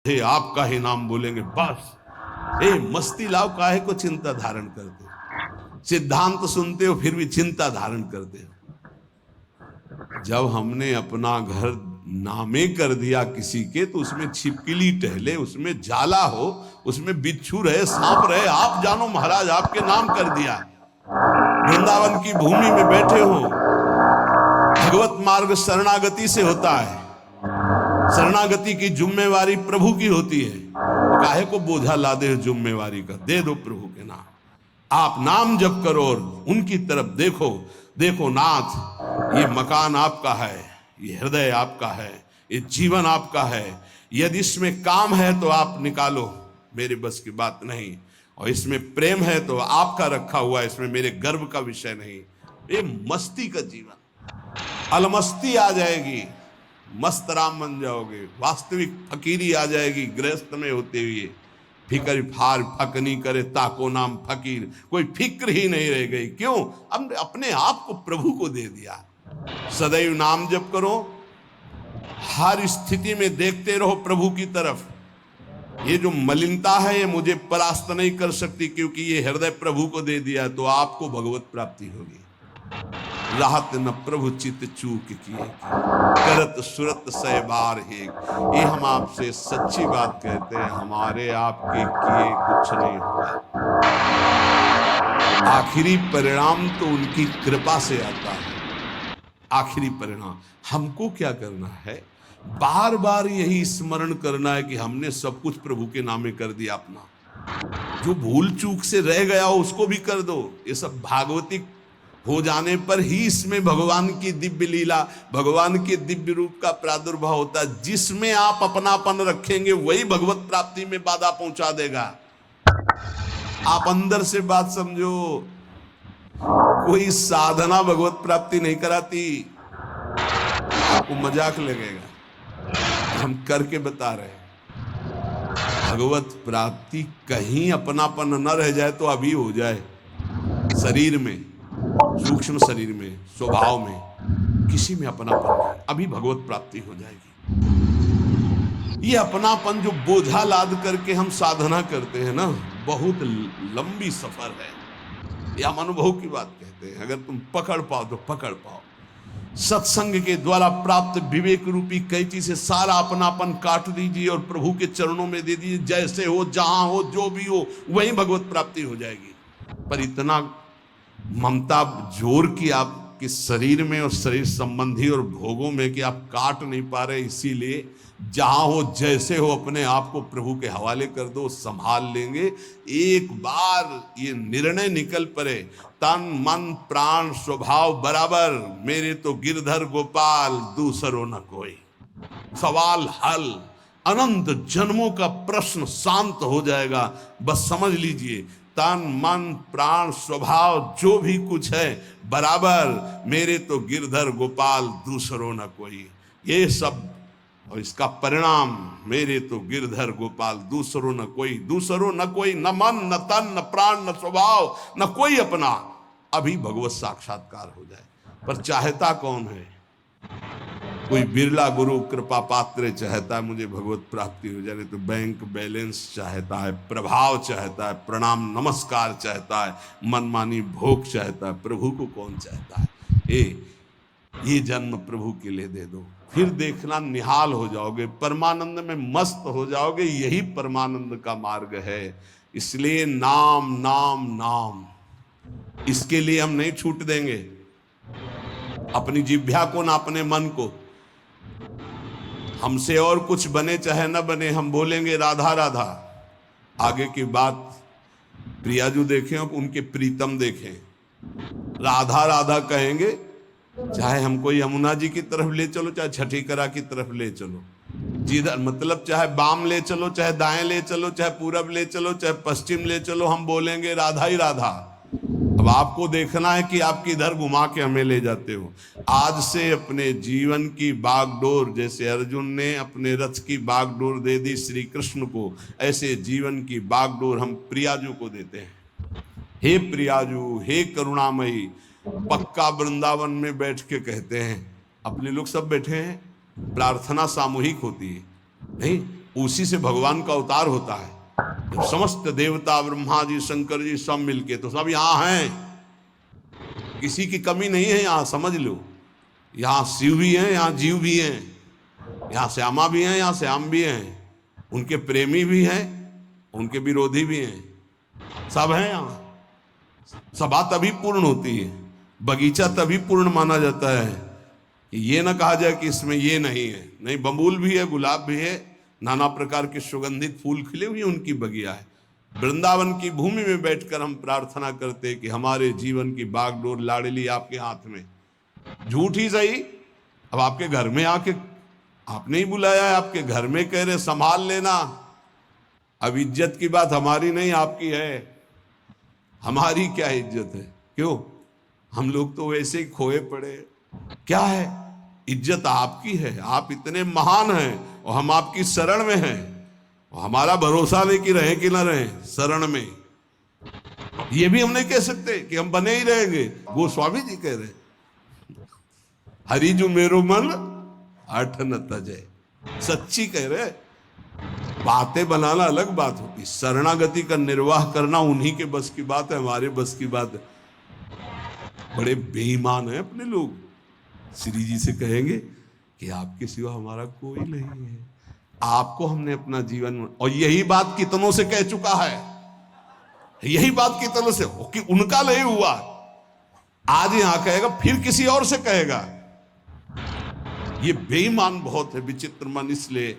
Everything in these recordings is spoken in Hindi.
हे आपका ही नाम बोलेंगे बस। हे मस्ती लाओ, काहे को चिंता धारण करते हो? सिद्धांत सुनते हो फिर भी चिंता धारण करते हो। जब हमने अपना घर नामे कर दिया किसी के, तो उसमें छिपकली टहले, उसमें जाला हो, उसमें बिच्छू रहे, सांप रहे, आप जानो महाराज, आपके नाम कर दिया। वृंदावन की भूमि में बैठे हो, भगवत मार्ग शरणागति से होता है। शरणागति की जिम्मेवारी प्रभु की होती है। काहे को बोझा ला दे जिम्मेवारी का, दे दो प्रभु के नाम। आप नाम जप करो और उनकी तरफ देखो। देखो नाथ, ये मकान आपका है, ये हृदय आपका है, ये जीवन आपका है। यदि इसमें काम है तो आप निकालो, मेरे बस की बात नहीं। और इसमें प्रेम है तो आपका रखा हुआ है, इसमें मेरे गर्व का विषय नहीं। ये मस्ती का जीवन, अलमस्ती आ जाएगी, मस्त राम बन जाओगे। वास्तविक फकीरी आ जाएगी गृहस्थ में होते हुए। फिक्र फार फक नहीं करे ताको नाम फकीर, कोई फिक्र ही नहीं रह गई। क्यों? हमने अपने आप को प्रभु को दे दिया। सदैव नाम जप करो, हर स्थिति में देखते रहो प्रभु की तरफ। ये जो मलिनता है ये मुझे परास्त नहीं कर सकती, क्योंकि ये हृदय प्रभु को दे दिया, तो आपको भगवत प्राप्ति होगी। राहत न प्रभु चित चूक किए, करत सुरत सह बार है। ये हम आपसे सच्ची बात कहते हैं, हमारे आपके किए कुछ नहीं होगा। आखिरी परिणाम तो उनकी कृपा से आता है। आखिरी परिणाम हमको क्या करना है? बार बार यही स्मरण करना है कि हमने सब कुछ प्रभु के नामे कर दिया अपना। जो भूल चूक से रह गया हो उसको भी कर दो। ये सब भागवतिक हो जाने पर ही इसमें भगवान की दिव्य लीला, भगवान के दिव्य रूप का प्रादुर्भाव होता है। जिसमें आप अपनापन रखेंगे वही भगवत प्राप्ति में बाधा पहुंचा देगा। आप अंदर से बात समझो, कोई साधना भगवत प्राप्ति नहीं कराती। आपको मजाक लगेगा, हम करके बता रहे हैं। भगवत प्राप्ति कहीं अपनापन न रह जाए तो अभी हो जाए। शरीर में, सूक्ष्म शरीर में, स्वभाव में, किसी में अपनापन नहीं, अभी भगवत प्राप्ति हो जाएगी। ये अपनापन जो बोझा लाद करके हम साधना करते हैं ना, बहुत लंबी सफर है। ये हम अनुभव की बात कहते हैं। अगर तुम पकड़ पाओ तो पकड़ पाओ। सत्संग के द्वारा प्राप्त विवेक रूपी कैंची से सारा अपनापन काट दीजिए और प्रभु के चरणों में दे दीजिए। जैसे हो, जहां हो, जो भी हो, वही भगवत प्राप्ति हो जाएगी। पर इतना ममता जोर की आपके शरीर में और शरीर संबंधी और भोगों में कि आप काट नहीं पा रहे। इसीलिए जहां हो, जैसे हो, अपने आप को प्रभु के हवाले कर दो, संभाल लेंगे। एक बार ये निर्णय निकल पड़े, तन मन प्राण स्वभाव बराबर, मेरे तो गिरधर गोपाल दूसरो न कोई। सवाल हल, अनंत जन्मों का प्रश्न शांत हो जाएगा। बस समझ लीजिए, तन मन प्राण स्वभाव जो भी कुछ है बराबर, मेरे तो गिरधर गोपाल दूसरो न कोई। ये सब, और इसका परिणाम, मेरे तो गिरधर गोपाल दूसरो न कोई। दूसरो न कोई, न मन न तन न प्राण न स्वभाव न कोई अपना। अभी भगवत साक्षात्कार हो जाए। पर चाहता कौन है? कोई बिरला गुरु कृपा पात्र चाहता है मुझे भगवत प्राप्ति हो जाए, तो बैंक बैलेंस चाहता है, प्रभाव चाहता है, प्रणाम नमस्कार चाहता है, मनमानी भोग चाहता है। प्रभु को कौन चाहता है? ये जन्म प्रभु के लिए दे दो, फिर देखना निहाल हो जाओगे, परमानंद में मस्त हो जाओगे। यही परमानंद का मार्ग है। इसलिए नाम नाम नाम, इसके लिए हम नहीं छूट देंगे अपनी जिह्वा को ना अपने मन को। हमसे और कुछ बने चाहे न बने, हम बोलेंगे राधा राधा। आगे की बात प्रियाजू देखें और उनके प्रीतम देखें, राधा राधा कहेंगे। चाहे हमको यमुना जी की तरफ ले चलो, चाहे छठीकरा की तरफ ले चलो, जिधर मतलब चाहे बाम ले चलो, चाहे दाएं ले चलो, चाहे पूरब ले चलो, चाहे पश्चिम ले चलो, हम बोलेंगे राधा ही राधा। अब आपको देखना है कि आप किधर घुमा के हमें ले जाते हो। आज से अपने जीवन की बागडोर, जैसे अर्जुन ने अपने रथ की बागडोर दे दी श्री कृष्ण को, ऐसे जीवन की बागडोर हम प्रियाजू को देते हैं। हे प्रियाजू, हे करुणामयी। पक्का वृंदावन में बैठ के कहते हैं, अपने लोग सब बैठे हैं, प्रार्थना सामूहिक होती है नहीं, उसी से भगवान का अवतार होता है। जब समस्त देवता, ब्रह्मा जी, शंकर जी सब मिलके, तो सब यहां हैं, किसी की कमी नहीं है यहां, समझ लो। यहां शिव भी हैं, यहां जीव भी हैं, यहां श्यामा भी हैं, यहां श्याम भी हैं, उनके प्रेमी भी हैं, उनके विरोधी भी हैं, सब हैं यहां। सभा तभी पूर्ण होती है, बगीचा तभी पूर्ण माना जाता है कि ये ना कहा जाए कि इसमें ये नहीं है। नहीं, बबूल भी है, गुलाब भी है, नाना प्रकार के सुगंधित फूल खिले हुए उनकी बगिया है। वृंदावन की भूमि में बैठकर हम प्रार्थना करते कि हमारे जीवन की बागडोर लाडली आपके हाथ में। झूठ ही सही, अब आपके घर में आके आपने ही बुलाया है, आपके घर में कह रहे संभाल लेना। अब इज्जत की बात हमारी नहीं आपकी है। हमारी क्या इज्जत है? क्यों? हम लोग तो वैसे ही खोए पड़े। क्या है? इज्जत आपकी है, आप इतने महान हैं और हम आपकी शरण में हैं, और हमारा भरोसा नहीं कि रहे कि ना रहे शरण में। ये भी हम नहीं कह सकते कि हम बने ही रहेंगे। गोस्वामी जी कह रहे, हरिजु मेरो मन हठ न तजे। सच्ची कह रहे। बातें बनाना अलग बात होती, शरणागति का निर्वाह करना उन्हीं के बस की बात है, हमारे बस की बात है। बड़े बेईमान हैं अपने लोग। श्री जी से कहेंगे कि आपके सिवा हमारा कोई नहीं है, आपको हमने अपना जीवन, और यही बात कितनों से कह चुका है, यही बात कितनों से, कि उनका नहीं हुआ, आज यहां कहेगा, फिर किसी और से कहेगा। ये बेईमान बहुत है, विचित्र मन। इसलिए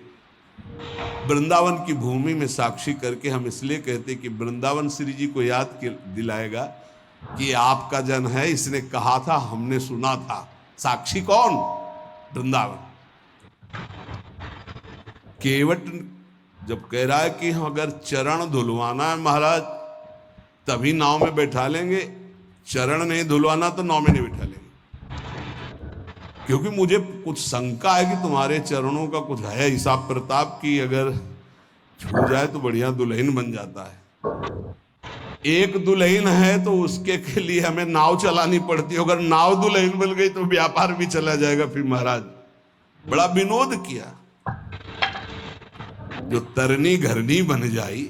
वृंदावन की भूमि में साक्षी करके हम इसलिए कहते कि वृंदावन श्री जी को याद दिलाएगा कि आपका जन है, इसने कहा था, हमने सुना था। साक्षी कौन? वृंदावन। केवट जब कह रहा है कि अगर चरण धुलवाना है महाराज तभी नाव में बैठा लेंगे, चरण नहीं धुलवाना तो नाव में नहीं बैठा लेंगे, क्योंकि मुझे कुछ शंका है कि तुम्हारे चरणों का कुछ है हिसाब प्रताप की, अगर छू जाए तो बढ़िया दुल्हन बन जाता है। एक दुल्हन है तो उसके के लिए हमें नाव चलानी पड़ती है, अगर नाव दुल्हन बन गई तो व्यापार भी चला जाएगा। फिर महाराज बड़ा विनोद किया, जो तरनी घरनी बन जाई,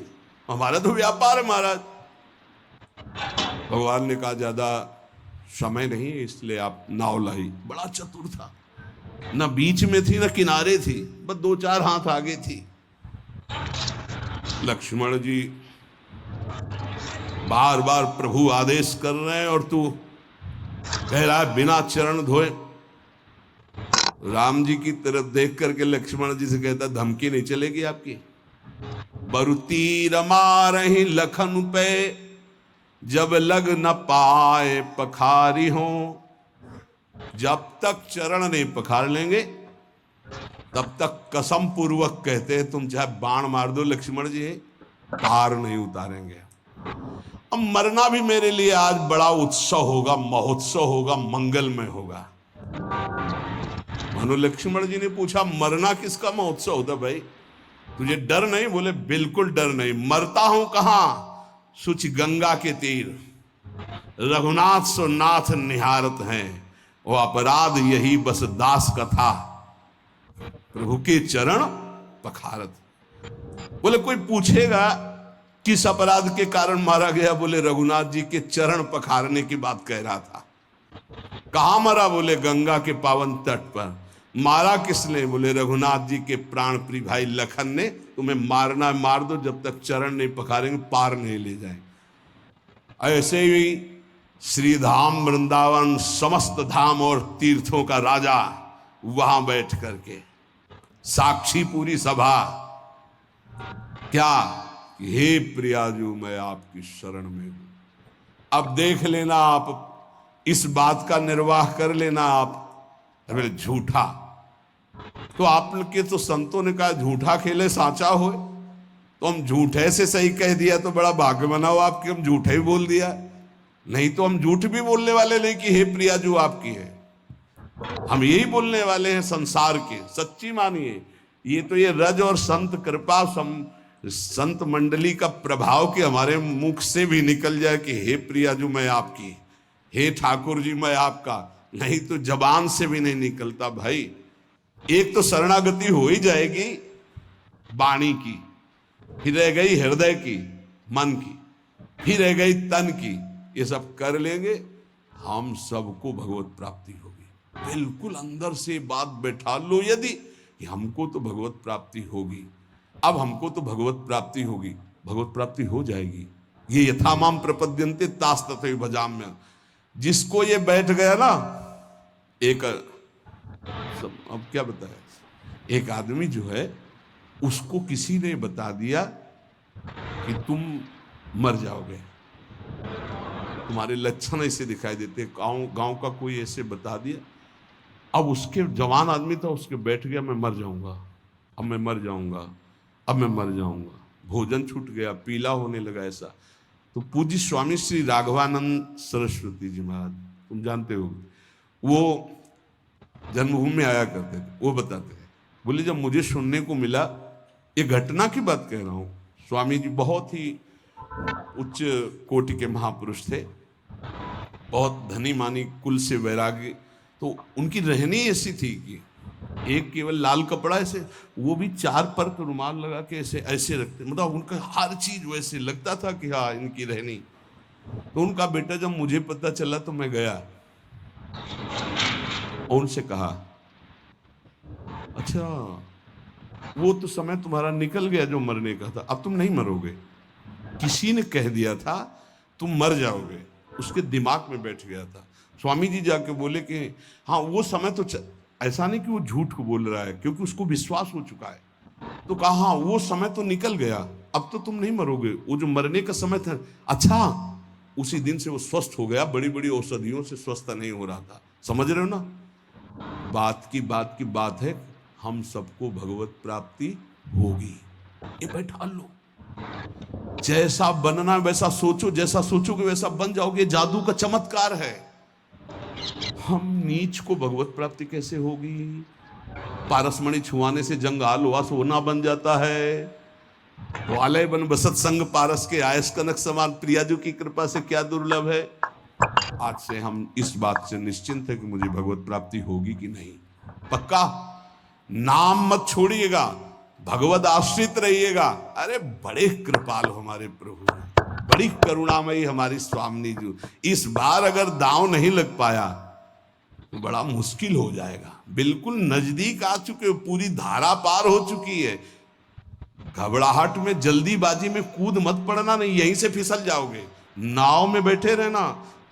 हमारा तो व्यापार है महाराज। भगवान ने कहा ज्यादा समय नहीं है, इसलिए आप नाव लाई। बड़ा चतुर था, ना बीच में थी ना किनारे थी, बस 2-4 हाथ आगे थी। लक्ष्मण जी बार बार प्रभु आदेश कर रहे हैं और तू कह रहा है बिना चरण धोए। राम जी की तरफ देख करके लक्ष्मण जी से कहता, धमकी नहीं चलेगी आपकी। बरुती रमा रही लखन पे, जब लग न पाए पखारी हो। जब तक चरण नहीं पखार लेंगे तब तक कसम पूर्वक कहते हैं तुम चाहे बाण मार दो लक्ष्मण जी, पार नहीं उतारेंगे। अब मरना भी मेरे लिए आज बड़ा उत्सव होगा, महोत्सव होगा, मंगलमय होगा। मनु लक्ष्मण जी ने पूछा, मरना किसका महोत्सव होता भाई? तुझे डर नहीं? बोले बिल्कुल डर नहीं। मरता हूं कहां? सुच गंगा के तीर, रघुनाथ सो नाथ निहारत हैं, वो अपराध यही बस दास कथा, प्रभु के चरण पखारत। बोले कोई पूछेगा किस अपराध के कारण मारा गया? बोले रघुनाथ जी के चरण पखारने की बात कह रहा था। कहां मरा? बोले गंगा के पावन तट पर। मारा किसने? बोले रघुनाथ जी के प्राण प्रिय भाई लखन ने। तुम्हें मारना मार दो, जब तक चरण नहीं पखारेंगे पार नहीं ले जाए। ऐसे ही श्रीधाम वृंदावन समस्त धाम और तीर्थों का राजा वहां बैठ करके साक्षी पूरी सभा, क्या हे प्रियाजू मैं आपकी शरण में हूं। अब देख लेना, आप इस बात का निर्वाह कर लेना। आप बोले झूठा, तो आप के तो संतों ने कहा झूठा खेले साचा हो, तो हम झूठे से सही कह दिया तो बड़ा भाग्य बनाओ आपके, हम झूठे ही बोल दिया। नहीं तो हम झूठ भी बोलने वाले नहीं कि हे प्रियाजू आपकी है, हम यही बोलने वाले हैं संसार के। सच्ची मानिए, ये तो ये रज और संत कृपा संत मंडली का प्रभाव कि हमारे मुख से भी निकल जाए कि हे प्रियाजू मैं आपकी, हे ठाकुर जी मैं आपका। नहीं तो जबान से भी नहीं निकलता भाई। एक तो शरणागति हो ही जाएगी, वाणी की, फिर रह गई हृदय की, मन की, फिर रह गई तन की। ये सब कर लेंगे, हम सबको भगवत प्राप्ति होगी। बिल्कुल अंदर से बात बैठा लो यदि कि हमको तो भगवत प्राप्ति होगी, अब हमको तो भगवत प्राप्ति होगी, भगवत प्राप्ति हो जाएगी। ये यथामाम प्रपद्यन्ते तास तथैव भजाम्यहम्। जिसको ये बैठ गया ना, एक सब अब क्या बताया, एक आदमी जो है उसको किसी ने बता दिया कि तुम मर जाओगे, तुम्हारे लक्षण ऐसे दिखाई देते, गांव का कोई ऐसे बता दिया। अब उसके जवान आदमी था, उसके बैठ गया मैं मर जाऊंगा, अब मैं मर जाऊंगा, अब मैं मर जाऊंगा। भोजन छूट गया, पीला होने लगा ऐसा। तो पूज्य स्वामी श्री राघवानंद सरस्वती जी महाराज, तुम जानते हो, वो जन्मभूमि में आया करते थे। वो बताते हैं, बोले जब मुझे सुनने को मिला, ये घटना की बात कह रहा हूं, स्वामी जी बहुत ही उच्च कोटि के महापुरुष थे, बहुत धनी मानी कुल से वैरागी। तो उनकी रहनी ऐसी थी कि एक केवल लाल कपड़ा ऐसे, वो भी 4 पर रुमाल लगा के ऐसे ऐसे रखते, मतलब उनका हर चीज वैसे लगता था कि हाँ इनकी रहनी। तो उनका बेटा जब मुझे पता चला तो मैं गया और उनसे कहा, अच्छा वो तो समय तुम्हारा निकल गया जो मरने का था, अब तुम नहीं मरोगे। किसी ने कह दिया था तुम मर जाओगे, उसके दिमाग में बैठ गया था। स्वामी जी जाके बोले कि हाँ वो समय तो ऐसा नहीं कि वो झूठ को बोल रहा है, क्योंकि उसको विश्वास हो चुका है। तो कहा हाँ वो समय तो निकल गया, अब तो तुम नहीं मरोगे, वो जो मरने का समय था। अच्छा, उसी दिन से वो स्वस्थ हो गया, बड़ी बड़ी औषधियों से स्वस्थ नहीं हो रहा था। समझ रहे हो ना, बात की बात है, हम सबको भगवत प्राप्ति होगी। ये बैठा लो, जैसा बनना वैसा सोचो, जैसा सोचोगे वैसा बन जाओगे। जादू का चमत्कार है। हम नीच को भगवत प्राप्ति कैसे होगी? पारसमणि छुआने से जंग आलवा सोना बन जाता है। वालय बन बसत संग पारस के आयस कनक समान, प्रियाजू की कृपा से क्या दुर्लभ है। आज से हम इस बात से निश्चिंत है कि मुझे भगवत प्राप्ति होगी कि नहीं। पक्का नाम मत छोड़िएगा, भगवत आश्रित रहिएगा। अरे बड़े कृपाल हमारे प्रभु, बड़ी करुणामयी हमारी स्वामिनी जी। इस बार अगर दांव नहीं लग पाया तो बड़ा मुश्किल हो जाएगा। बिल्कुल नजदीक आ चुके हो, पूरी धारा पार हो चुकी है। घबराहट में जल्दीबाजी में कूद मत पड़ना, नहीं यहीं से फिसल जाओगे। नाव में बैठे रहना,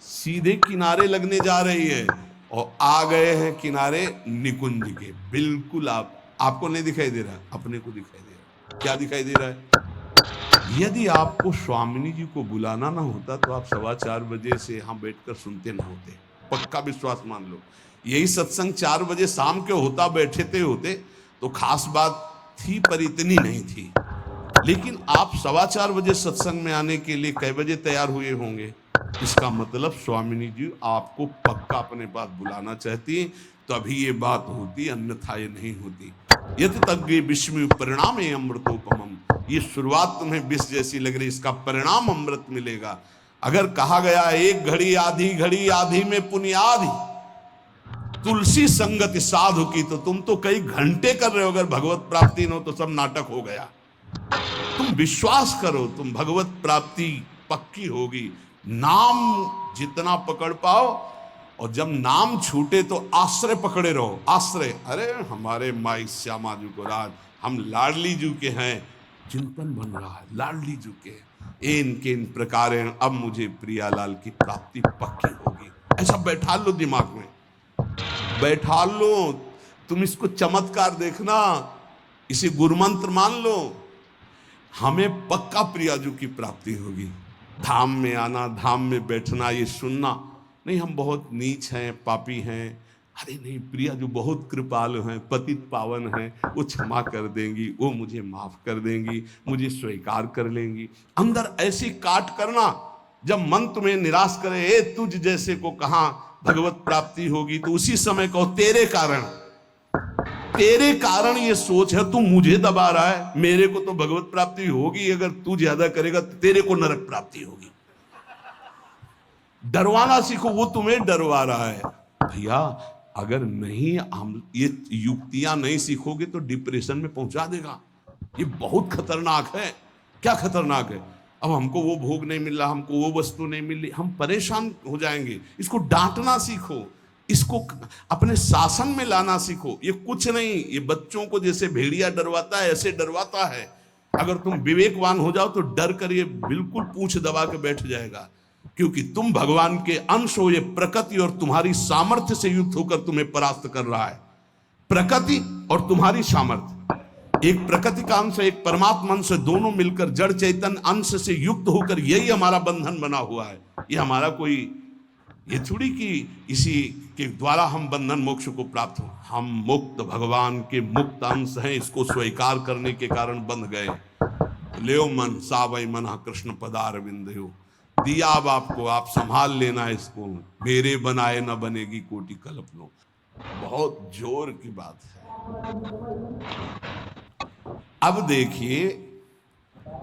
सीधे किनारे लगने जा रही है और आ गए हैं किनारे निकुंज के। बिल्कुल आपको नहीं दिखाई दे रहा, अपने को दिखाई दे रहा। क्या दिखाई दे रहा है? यदि आपको स्वामिनी जी को बुलाना ना होता तो आप 4:15 बजे से यहाँ बैठकर सुनते ना होते। पक्का विश्वास मान लो, यही सत्संग 4 बजे शाम के होता, बैठे होते तो खास बात थी, पर इतनी नहीं थी। लेकिन आप 4:15 बजे सत्संग में आने के लिए कै बजे तैयार हुए होंगे? इसका मतलब स्वामिनी जी आपको पक्का अपने पास बुलाना चाहती, तभी ये बात होती, अन्यथा ये नहीं होती। यत तज्ञ विस्मय परिणाम अमृतोपमम। ये शुरुआत तुम्हें विष जैसी लग रही, इसका परिणाम अमृत मिलेगा। अगर कहा गया एक घड़ी आधी में पुण्याधि तुलसी संगति साधु की, तो तुम तो कई घंटे कर रहे हो। अगर भगवत प्राप्ति न हो तो सब नाटक हो गया। तुम विश्वास करो, तुम भगवत प्राप्ति पक्की होगी। नाम जितना पकड़ पाओ, और जब नाम छूटे तो आश्रय पकड़े रहो। आश्रय, अरे हमारे माई श्यामा जी को राज, हम लाडली जी के हैं, चिंतन बन रहा है लाडली जी के। इनके इन प्रकार अब मुझे प्रियालाल की प्राप्ति पक्की होगी। ऐसा बैठा लो दिमाग में, बैठा लो। तुम इसको चमत्कार देखना, इसे गुरुमंत्र मान लो। हमें पक्का प्रियाजू की प्राप्ति होगी। धाम में आना, धाम में बैठना, ये सुनना नहीं हम बहुत नीच हैं, पापी हैं। अरे नहीं, प्रियाजू बहुत कृपालु हैं, पतित पावन हैं, वो क्षमा कर देंगी, वो मुझे माफ कर देंगी, मुझे स्वीकार कर लेंगी। अंदर ऐसी काट करना, जब मन तुम्हें निराश करे, ए तुझ जैसे को कहां भगवत प्राप्ति होगी, तो उसी समय कहो तेरे कारण ये सोच है, तू मुझे दबा रहा है, मेरे को तो भगवत प्राप्ति होगी। अगर तू ज्यादा करेगा तो तेरे को नरक प्राप्ति होगी। डरवाना सीखो, वो तुम्हें डरवा रहा है। भैया अगर नहीं हम ये युक्तियां नहीं सीखोगे तो डिप्रेशन में पहुंचा देगा। ये बहुत खतरनाक है। क्या खतरनाक है? अब हमको वो भोग नहीं मिल रहा, हमको वो वस्तु नहीं मिल रही, हम परेशान हो जाएंगे। इसको डांटना सीखो, इसको अपने शासन में लाना सीखो। ये कुछ नहीं, ये बच्चों को जैसे भेड़िया डरवाता है ऐसे डरवाता है। अगर तुम विवेकवान हो जाओ तो डर कर ये बिल्कुल पूंछ दबा के बैठ जाएगा, क्योंकि तुम भगवान के अंश हो। ये प्रकृति और तुम्हारी सामर्थ्य से युक्त होकर तुम्हें परास्त कर रहा है। प्रकृति और तुम्हारी सामर्थ्य, एक प्रकृति का अंश, एक परमात्मा अंश, दोनों मिलकर जड़ चैतन्य अंश से युक्त होकर यही हमारा बंधन बना हुआ है। ये हमारा कोई ये थोड़ी कि इसी के द्वारा हम बंधन मोक्ष को प्राप्त हो। हम मुक्त भगवान के मुक्त अंश हैं, इसको स्वीकार करने के कारण बंध गए। ले मन सावई मना कृष्ण पदार बिंदु, दिया अब आपको, आप संभाल लेना इसको। मेरे बनाए न बनेगी कोटि कल्पनो। बहुत जोर की बात है। अब देखिए,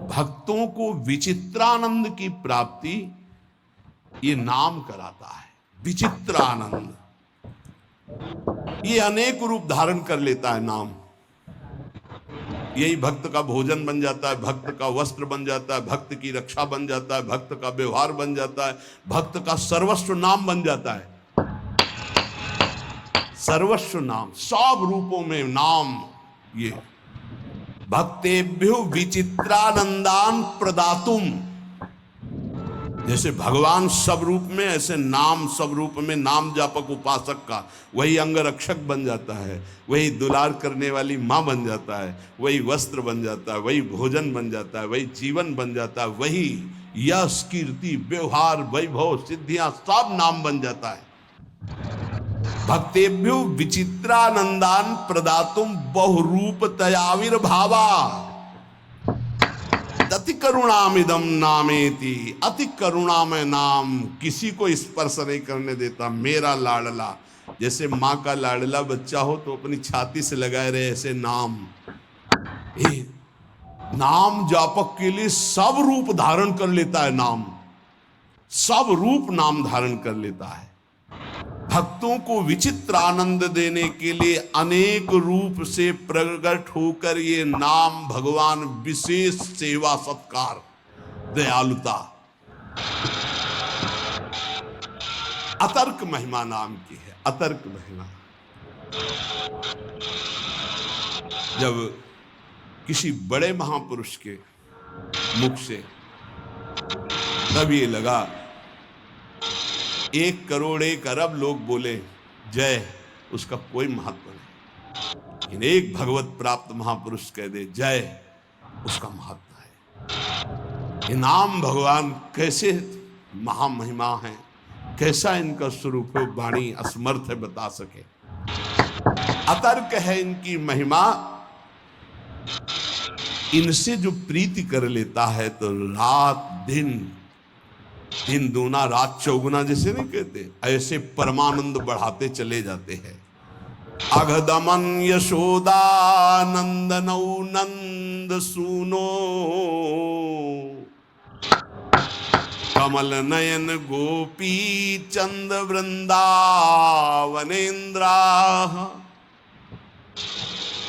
भक्तों को विचित्रानंद की प्राप्ति ये नाम कराता है। विचित्रानंद ये अनेक रूप धारण कर लेता है नाम। यही भक्त का भोजन बन जाता है, भक्त का वस्त्र बन जाता है, भक्त की रक्षा बन जाता है, भक्त का व्यवहार बन जाता है, भक्त का सर्वस्व नाम बन जाता है। सर्वस्व नाम, सब रूपों में नाम। ये भक्तेभ्यो विचित्रानंदान प्रदातुम, जैसे भगवान सब रूप में, ऐसे नाम सब रूप में। नाम जापक उपासक का वही अंगरक्षक बन जाता है, वही दुलार करने वाली माँ बन जाता है, वही वस्त्र बन जाता है, वही भोजन बन जाता है, वही जीवन बन जाता है, वही यश कीर्ति व्यवहार वैभव सिद्धियां सब नाम बन जाता है। भक्तेभ्यो विचित्रानंदान प्रदातुम बहुरूप तयाविर्भावा अति करुणामिदम नामेति। अति करुणामय नाम, किसी को स्पर्श नहीं करने देता। मेरा लाडला, जैसे माँ का लाडला बच्चा हो तो अपनी छाती से लगाए रहे, ऐसे नाम। नाम जापक के लिए सब रूप धारण कर लेता है नाम, सब रूप नाम धारण कर लेता है। भक्तों को विचित्र आनंद देने के लिए अनेक रूप से प्रकट होकर ये नाम भगवान विशेष सेवा सत्कार दयालुता अतर्क महिमा नाम की है। अतर्क महिमा, जब किसी बड़े महापुरुष के मुख से तब ये लगा 1 करोड़ 1 अरब लोग बोले जय, उसका कोई महत्व नहीं। लेकिन एक भगवत प्राप्त महापुरुष कह दे जय, उसका महत्व है। ये नाम भगवान कैसे महामहिमा है, कैसा इनका स्वरूप है, वाणी असमर्थ है बता सके। अतर्क है इनकी महिमा। इनसे जो प्रीति कर लेता है तो रात दिन, दिन दूना रात चौगुना जैसे नहीं कहते, ऐसे परमानंद बढ़ाते चले जाते हैं। अघदमन यशोदा नंदनौ नंद सूनो, कमल नयन गोपी चंद वृंदावनेन्द्रा,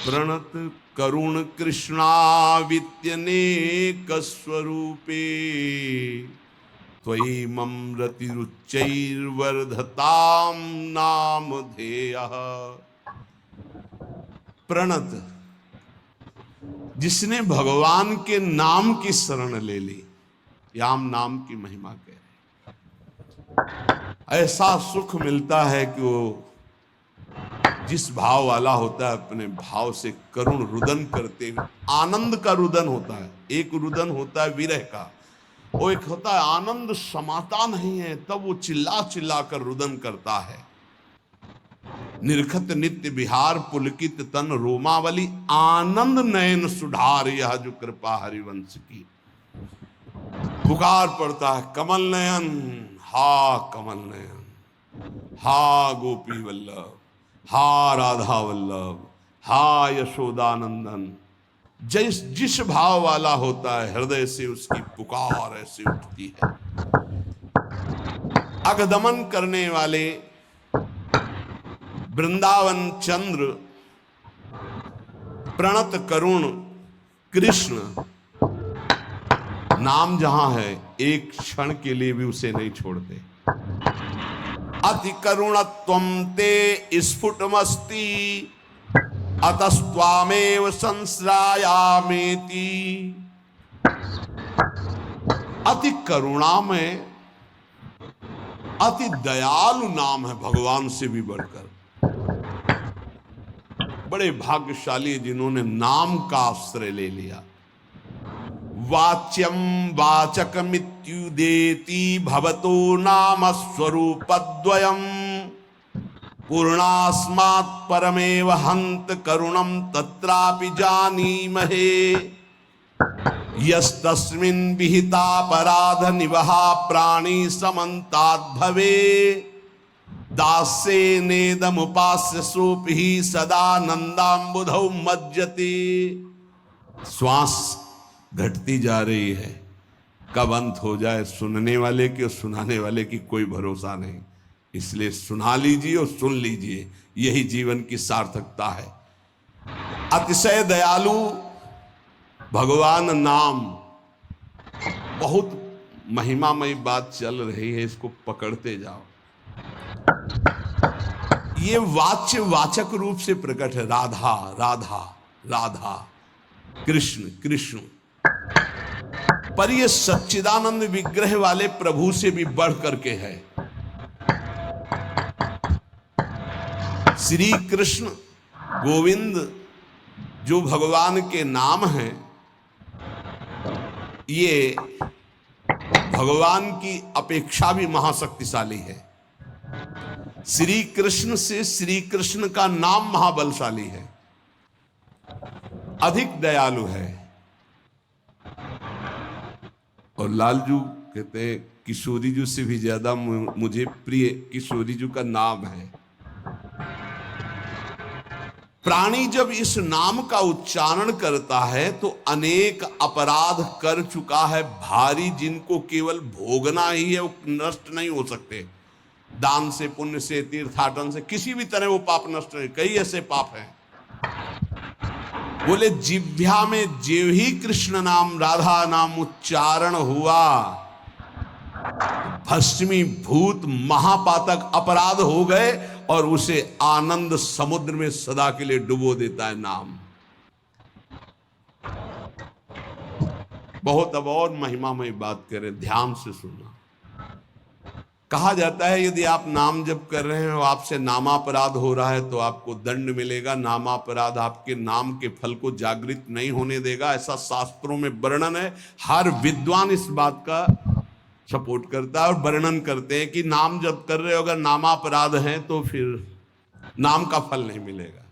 प्रणत करुण कृष्णावित्यनेक स्वरूपे, त्वयि ममरतिरुच्चैर्वर्धतां नामधेयः। प्रणत, जिसने भगवान के नाम की शरण ले ली, याम नाम की महिमा कह रहे। ऐसा सुख मिलता है कि वो जिस भाव वाला होता है अपने भाव से करुण रुदन करते हुए, आनंद का रुदन होता है। एक रुदन होता है विरह का, वो एक होता है आनंद समाता नहीं है, तब वो चिल्ला चिल्ला कर रुदन करता है। निरखत नित्य विहार पुलकित तन रोमावली, आनंद नयन सुधार यह जो कृपा हरिवंश की। पुकार पड़ता है कमल नयन, हा कमल नयन, हा गोपी वल्लभ, हा राधा वल्लभ, हा यशोदानंदन। जिस भाव वाला होता है हृदय से उसकी पुकार ऐसे उठती है। अगदमन करने वाले वृंदावन चंद्र, प्रणत करुण कृष्ण नाम जहां है एक क्षण के लिए भी उसे नहीं छोड़ते। अति करुणत्वं ते स्फुटमस्ति अतस्त्वामेव संश्रायामेति। अति करुणा में अति दयालु नाम है भगवान से भी बढ़कर। बड़े भाग्यशाली जिन्होंने नाम का आश्रय ले लिया। वाच्यम वाचकमित्युदेति भवतो नाम स्वरूपद्वयम् पूर्णास्मात् परमेव हन्त करुणं तत्रापि जानीमहे। यस्तस्मिन् विहितापराध निवहा प्राणी समन्ताद् भवे दास्ये नेदमुपास्य सोऽपि सदानन्दाम्बुधौ मज्जते। श्वास घटती जा रही है, कब अंत हो जाए सुनने वाले की और सुनाने वाले की कोई भरोसा नहीं। इसलिए सुना लीजिए और सुन लीजिए, यही जीवन की सार्थकता है। अतिशय दयालु भगवान नाम, बहुत महिमामयी बात चल रही है, इसको पकड़ते जाओ। ये वाच्य वाचक रूप से प्रकट है। राधा राधा राधा, कृष्ण कृष्ण, पर ये सच्चिदानंद विग्रह वाले प्रभु से भी बढ़ करके है। श्री कृष्ण गोविंद जो भगवान के नाम हैं, ये भगवान की अपेक्षा भी महाशक्तिशाली है। श्री कृष्ण से श्री कृष्ण का नाम महाबलशाली है, अधिक दयालु है। और लालजू कहते हैं किशोरी जी से भी ज्यादा मुझे प्रिय किशोरी जी का नाम है। प्राणी जब इस नाम का उच्चारण करता है तो अनेक अपराध कर चुका है भारी, जिनको केवल भोगना ही है, वो नष्ट नहीं हो सकते। दान से, पुण्य से, तीर्थाटन से, किसी भी तरह वो पाप नष्ट नहीं। कई ऐसे पाप हैं। बोले जिह्वा में जेव ही कृष्ण नाम राधा नाम उच्चारण हुआ, भस्मी भूत महापातक अपराध हो गए और उसे आनंद समुद्र में सदा के लिए डुबो देता है नाम। बहुत अब और महिमामय बात करें, ध्यान से सुनना। कहा जाता है यदि आप नाम जप कर रहे हैं और आपसे नामापराध हो रहा है तो आपको दंड मिलेगा। नामापराध आपके नाम के फल को जागृत नहीं होने देगा, ऐसा शास्त्रों में वर्णन है। हर विद्वान इस बात का सपोर्ट करता है और वर्णन करते हैं कि नाम जप कर रहे हो अगर नामापराध है तो फिर नाम का फल नहीं मिलेगा।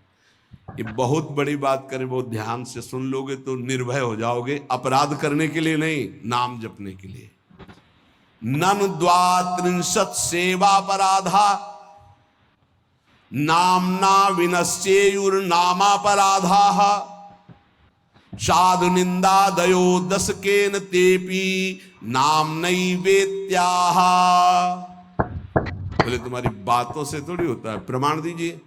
ये बहुत बड़ी बात करें, बहुत ध्यान से सुन लोगे तो निर्भय हो जाओगे। अपराध करने के लिए नहीं, नाम जपने के लिए। ननु द्वात्रिंशत् सेवापराधा नाम्ना विनश्येयुर्नामापराधाः साधु निंदादयो दशकेन तेपि नाम्नैवेत्याः। बोले तुम्हारी बातों से थोड़ी होता है, प्रमाण दीजिए।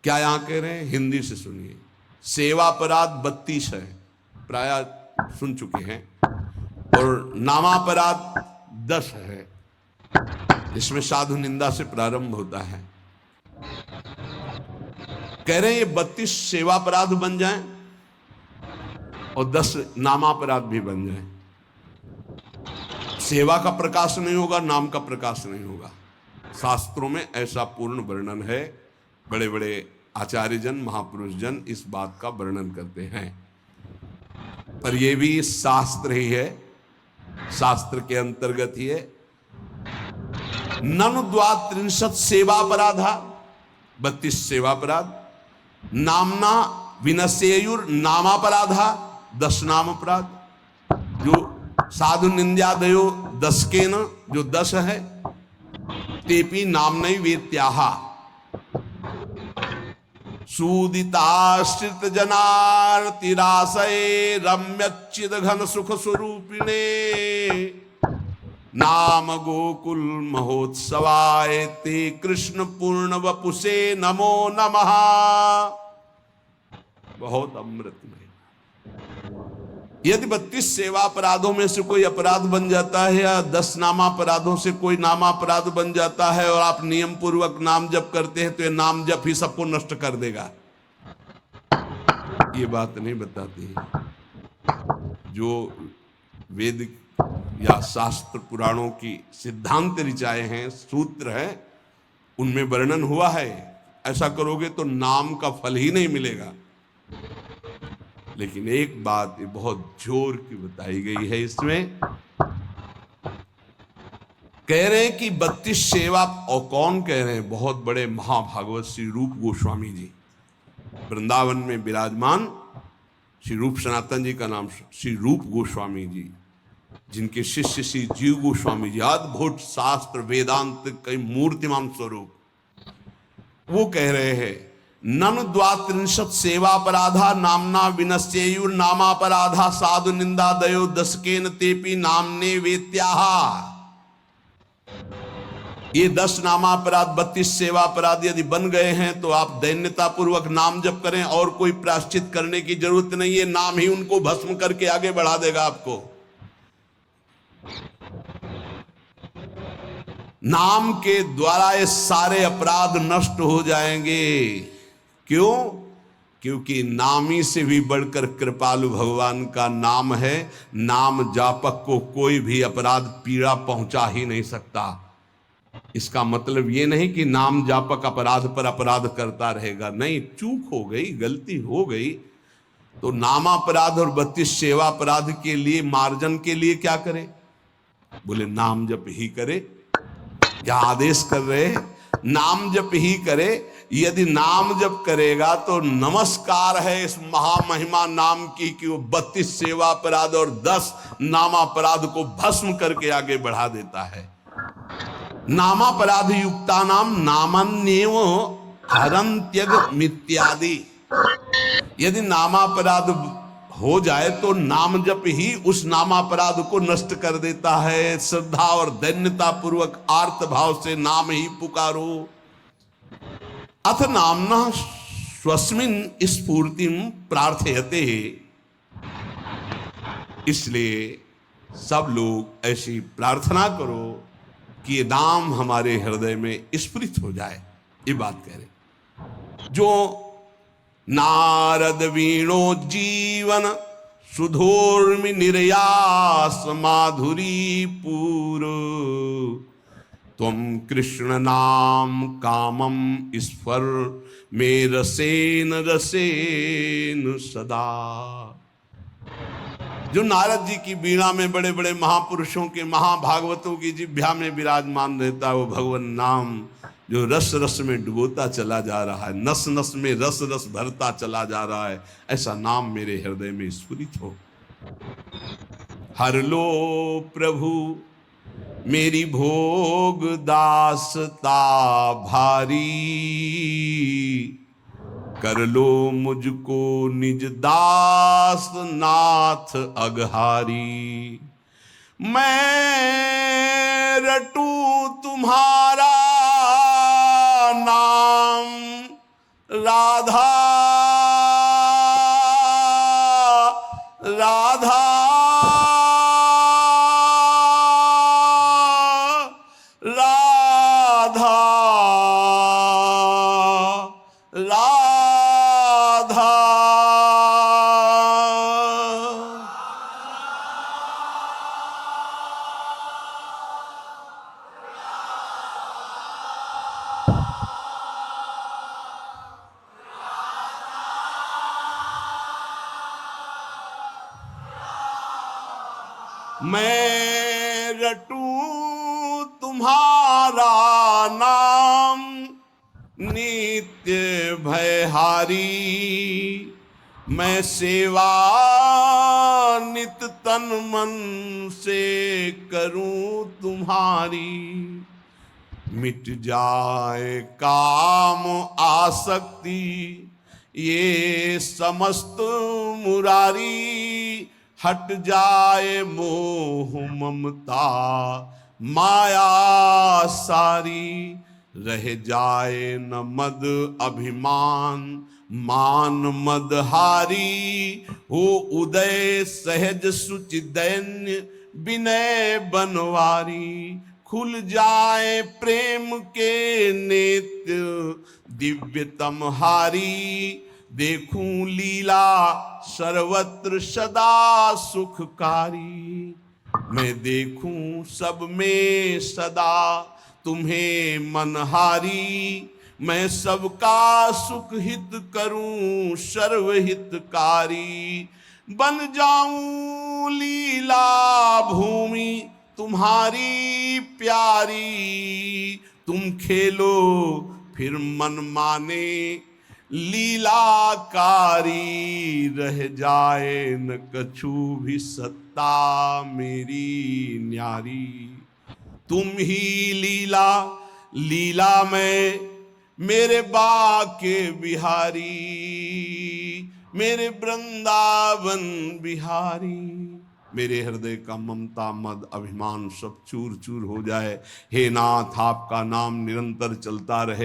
क्या यहां कह रहे हैं? हिंदी से सुनिए। सेवापराध 32 है, प्राय सुन चुके हैं, और नामापराध 10 है, जिसमें साधु निंदा से प्रारंभ होता है। कह रहे हैं ये 32 सेवापराध बन जाएं और 10 नामापराध भी बन जाएं। सेवा का प्रकाश नहीं होगा, नाम का प्रकाश नहीं होगा। शास्त्रों में ऐसा पूर्ण वर्णन है। बड़े बड़े आचार्यजन, महापुरुष जन इस बात का वर्णन करते हैं। पर यह भी शास्त्र ही है, शास्त्र के अंतर्गत ही है। ननु द्वात्रिंशत् सेवापराधा, 32 सेवापराध। नामना विनश्येयुर नामापराधा, 10 नाम अपराध। जो साधु निंद्यादयो 10 के न, जो 10 है। तेपि नाम्नैवेत्याः सूदिताश्रित जनार्तिराशये रम्यच्चिद घन सुख स्वरूपिणे नाम गोकुल महोत्सवाय ते कृष्ण पूर्ण वपुषे नमो नमः। बहुत अमृतमय। यदि 32 सेवा अपराधों में से कोई अपराध बन जाता है या 10 नामापराधों से कोई नामापराध बन जाता है और आप नियम पूर्वक नाम जप करते हैं तो ये नाम जप ही सबको नष्ट कर देगा, ये बात नहीं बताती है। जो वेद या शास्त्र पुराणों की सिद्धांत ऋचाएं हैं, सूत्र हैं, उनमें वर्णन हुआ है ऐसा करोगे तो नाम का फल ही नहीं मिलेगा। लेकिन एक बात ये बहुत जोर की बताई गई है इसमें, कह रहे हैं कि 32 सेवा, और कौन कह रहे हैं? बहुत बड़े महाभागवत श्री रूप गोस्वामी जी, वृंदावन में विराजमान श्री रूप सनातन जी का नाम श्री रूप गोस्वामी जी, जिनके शिष्य श्री जीव गोस्वामी जी, अद्भुत शास्त्र वेदांत कई मूर्तिमान स्वरूप, वो कह रहे हैं ननु द्वात्रिंशत् सेवापराधा नामना विनश्येयुर नामापराधा साधु निंदा दयो दशकेन तेपि नामने वेत्याहा। ये 10 नामापराध 32 सेवापराध यदि बन गए हैं तो आप दैन्यता पूर्वक नाम जप करें और कोई प्रायश्चित करने की जरूरत नहीं है, नाम ही उनको भस्म करके आगे बढ़ा देगा आपको। नाम के द्वारा ये सारे अपराध नष्ट हो जाएंगे। क्यों? क्योंकि नामी से भी बढ़कर कृपालु भगवान का नाम है। नाम जापक को कोई भी अपराध पीड़ा पहुंचा ही नहीं सकता। इसका मतलब ये नहीं कि नाम जापक अपराध पर अपराध करता रहेगा, नहीं, चूक हो गई, गलती हो गई तो नामापराध और 32 सेवा अपराध के लिए मार्जन के लिए क्या करे? बोले नाम जप ही करे। क्या आदेश कर रहे हैं? नाम जप ही करे। यदि नाम जप करेगा तो नमस्कार है इस महामहिमा नाम की कि वो 32 सेवा अपराध और 10 नामापराध को भस्म करके आगे बढ़ा देता है। नामापराध युक्ता नाम नामन्येव हरन्त्यग मित्यादि। यदि नामापराध हो जाए तो नाम जप ही उस नामापराध को नष्ट कर देता है। श्रद्धा और दैन्यता पूर्वक आर्त भाव से नाम ही पुकारो। अथ नामना स्वस्मिन् स्फूर्तिम प्रार्थयते। इसलिए सब लोग ऐसी प्रार्थना करो कि ये नाम हमारे हृदय में स्फुरित हो जाए। ये बात कह रहे जो नारद वीणो जीवन सुधोर्मि निर्यास माधुरी पूर त्वं कृष्ण नाम कामम स्फर में रसेन रसेन सदा। जो नारद जी की वीणा में बड़े बड़े महापुरुषों के महाभागवतों की जिह्वा में विराजमान रहता है वो भगवान नाम, जो रस रस में डुबोता चला जा रहा है, नस नस में रस रस भरता चला जा रहा है, ऐसा नाम मेरे हृदय में स्फुरित हो। हर लो प्रभु मेरी भोग दासता भारी, कर लो मुझको निज दास नाथ अघहारी। मैं रटू तुम्हारा नाम राधा राधा राधा राधा। मैं रटूं तुम्हारा नाम नित्य भयहारी। मैं सेवा नित तन मन से करूं तुम्हारी। मिट जाए काम आसक्ति ये समस्त मुरारी। हट जाए मोह ममता माया सारी। रह जाए न मद अभिमान मान मदहारी हो उदय सहज सुचि दैन्य विनय बनवारी। खुल जाए प्रेम के नेत्र दिव्यतम हारी। देखूं लीला सर्वत्र सदा सुखकारी। मैं देखूं सब में सदा तुम्हें मनहारी। मैं सबका सुख हित करूं सर्वहितकारी। बन जाऊं लीला भूमि तुम्हारी प्यारी। तुम खेलो फिर मन माने लीलाकारी। रह जाए न कछु भी सत्ता मेरी न्यारी। तुम ही लीला लीला में मेरे बाके बिहारी। मेरे वृंदावन बिहारी। मेरे हृदय का ममता मद अभिमान सब चूर चूर हो जाए। हे नाथ आपका नाम निरंतर चलता रहे।